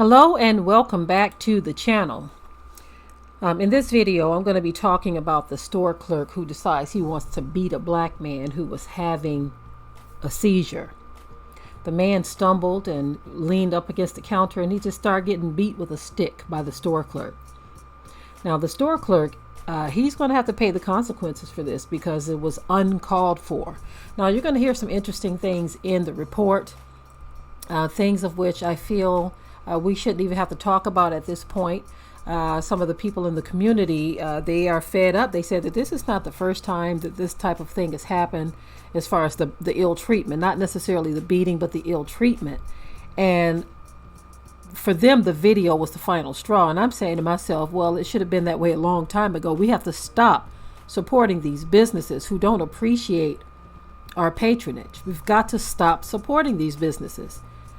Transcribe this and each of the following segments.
Hello and welcome back to the channel. In this video, I'm going to be talking about the store clerk who decides he wants to beat a black man who was having a seizure. The man stumbled and leaned up against the counter and he just started getting beat with a stick by the store clerk. Now the store clerk, he's going to have to pay the consequences for this because it was uncalled for. Now you're going to hear some interesting things in the report, things of which I feel we shouldn't even have to talk about at this point. Some of the people in the community, they are fed up. They said that this is not the first time that this type of thing has happened as far as the ill treatment, not necessarily the beating, but the ill treatment. And for them, the video was the final straw. And I'm saying to myself, well, it should have been that way a long time ago. We have to stop supporting these businesses who don't appreciate our patronage. We've got to stop supporting these businesses.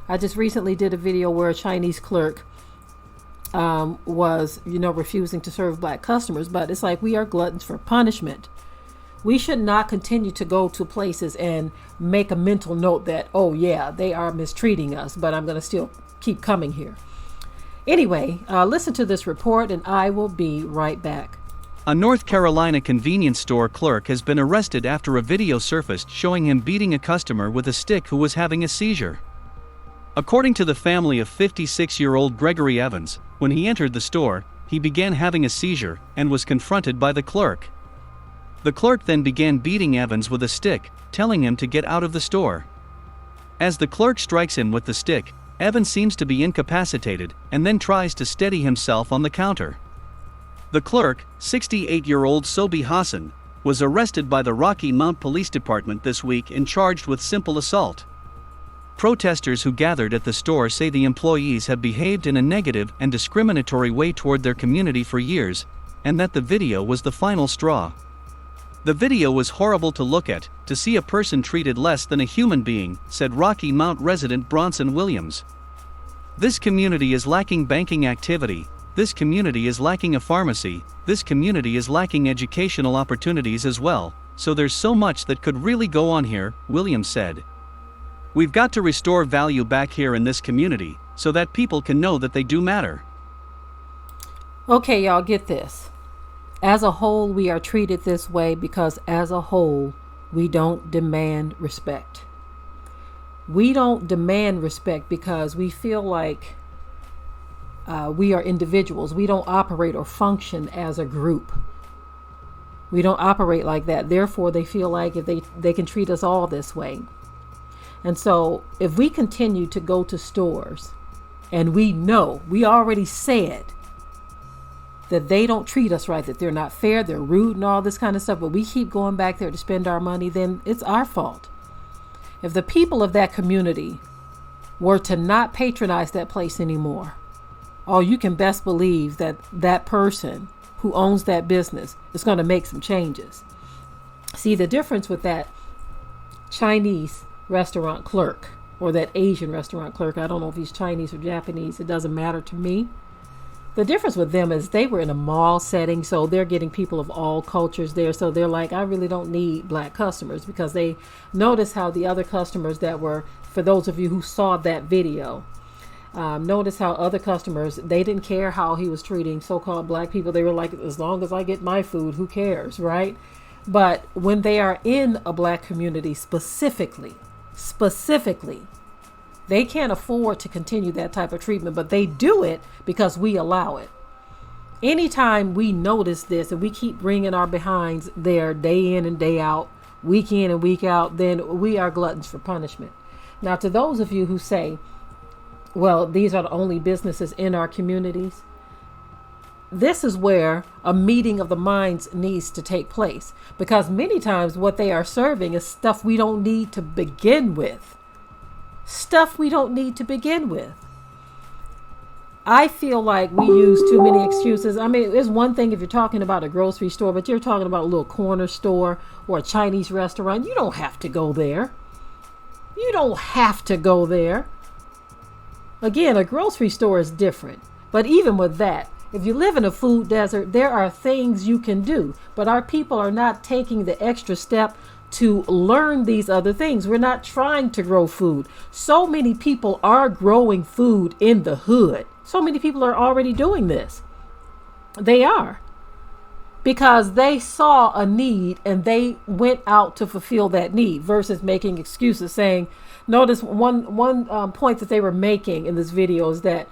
I just recently did a video where a Chinese clerk was, refusing to serve black customers, but it's like we are gluttons for punishment. We should not continue to go to places and make a mental note that, oh yeah, they are mistreating us, but I'm going to still keep coming here. Anyway, listen to this report and I will be right back. A North Carolina convenience store clerk has been arrested after a video surfaced showing him beating a customer with a stick who was having a seizure. According to the family of 56-year-old Gregory Evans, when he entered the store, he began having a seizure and was confronted by the clerk. The clerk then began beating Evans with a stick, telling him to get out of the store. As the clerk strikes him with the stick, Evans seems to be incapacitated and then tries to steady himself on the counter. The clerk, 68-year-old Sobi Hassan, was arrested by the Rocky Mount Police Department this week and charged with simple assault. Protesters who gathered at the store say the employees have behaved in a negative and discriminatory way toward their community for years, and that the video was the final straw. The video was horrible to look at, to see a person treated less than a human being, said Rocky Mount resident Bronson Williams. This community is lacking banking activity, this community is lacking a pharmacy, this community is lacking educational opportunities as well, so there's so much that could really go on here, Williams said. We've got to restore value back here in this community, so that people can know that they do matter. Okay, y'all, get this. As a whole, we are treated this way because as a whole, we don't demand respect. We don't demand respect because we feel like we are individuals. We don't operate or function as a group. We don't operate like that. Therefore, they feel like if they can treat us all this way. And so if we continue to go to stores and we already said that they don't treat us right, that they're not fair, they're rude and all this kind of stuff, but we keep going back there to spend our money, then it's our fault. If the people of that community were to not patronize that place anymore, you can best believe that that person who owns that business is going to make some changes. See, the difference with that Chinese restaurant clerk or that Asian restaurant clerk, I don't know if he's Chinese or Japanese, it doesn't matter to me. The difference with them is they were in a mall setting, so they're getting people of all cultures there. So they're like, I really don't need black customers, because they notice how the other customers that were, for those of you who saw that video, notice how other customers, they didn't care how he was treating so-called black people. They were like, as long as I get my food, who cares, right? But when they are in a black community specifically, they can't afford to continue that type of treatment, but they do it because we allow it. Anytime we notice this and we keep bringing our behinds there day in and day out, week in and week out, then we are gluttons for punishment. Now, to those of you who say, well, these are the only businesses in our communities, this is where a meeting of the minds needs to take place, because many times what they are serving is stuff we don't need to begin with. I feel like we use too many excuses. I mean, it's one thing if you're talking about a grocery store, but you're talking about a little corner store or a Chinese restaurant. You don't have to go there. Again, a grocery store is different. But even with that, if you live in a food desert, there are things you can do, but our people are not taking the extra step to learn these other things. We're not trying to grow food. So many people are growing food in the hood. So many people are already doing this. They are. Because they saw a need and they went out to fulfill that need versus making excuses, saying, notice one point that they were making in this video is that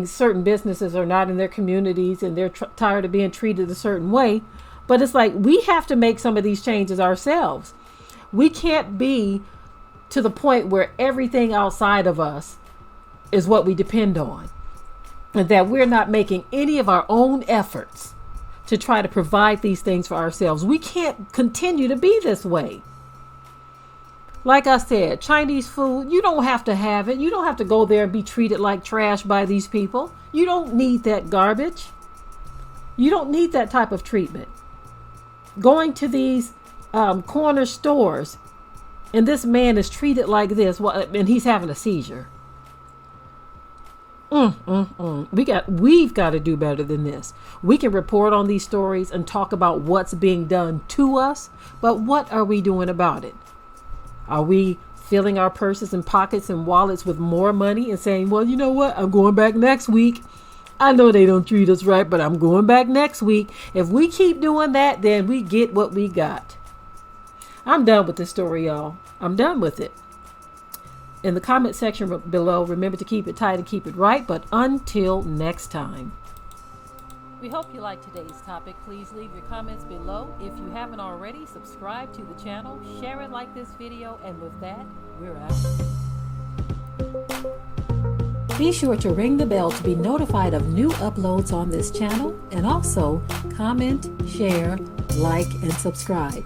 certain businesses are not in their communities and they're tired of being treated a certain way. But it's like, we have to make some of these changes ourselves. We can't be to the point where everything outside of us is what we depend on, and that we're not making any of our own efforts to try to provide these things for ourselves. We can't continue to be this way. Like I said, Chinese food, you don't have to have it. You don't have to go there and be treated like trash by these people. You don't need that garbage. You don't need that type of treatment. Going to these corner stores and this man is treated like this, and he's having a seizure. We've got to do better than this. We can report on these stories and talk about what's being done to us, but what are we doing about it? Are we filling our purses and pockets and wallets with more money and saying, well, you know what? I'm going back next week. I know they don't treat us right, but I'm going back next week. If we keep doing that, then we get what we got. I'm done with this story, y'all. I'm done with it. In the comment section below, remember to keep it tight and keep it right. But until next time. We hope you liked today's topic. Please leave your comments below. If you haven't already, subscribe to the channel, share it like this video, and with that, we're out. Be sure to ring the bell to be notified of new uploads on this channel, and also comment, share, like, and subscribe.